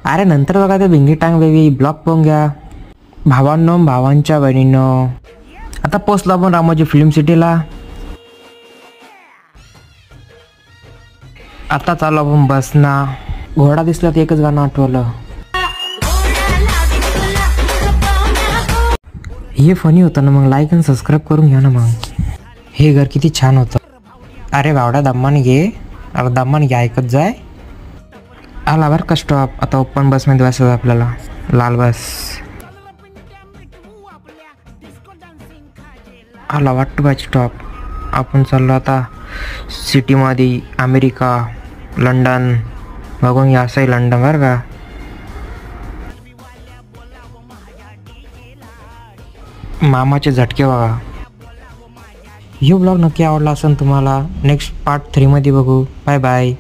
अरे नंतर बघा ते बिंगी टांग बेबी ब्लॉग पाहून घ्या. भावांनो भावांच्या बहिणींनो, आता पोचलो आपण रामोजी फिल्म सिटीला. आता चालू आपण बसना. घोडा दिसला तर एकच गाणं आठवलं. हे फनी होतं ना, मग लाईक आणि सबस्क्राईब करून घ्या ना. मग हे घर किती छान होतं. अरे बावड्या दम्मान घे. अरे दम्मान घे, ऐकत जाय. आला बरं का स्टॉप. आता ओपन बसमध्ये बसायचं आपल्याला. लाल बस आला वाटतं बस स्टॉप. आपण चाललो आता सिटीमध्ये. अमेरिका, लंडन बघून या. असं आहे लंडन बरं का. मामाचे झटके बघा. हे ब्लॉग नक्की आवडला असेल तुम्हाला. नेक्स्ट पार्ट 3 मध्ये बघू. Bye bye.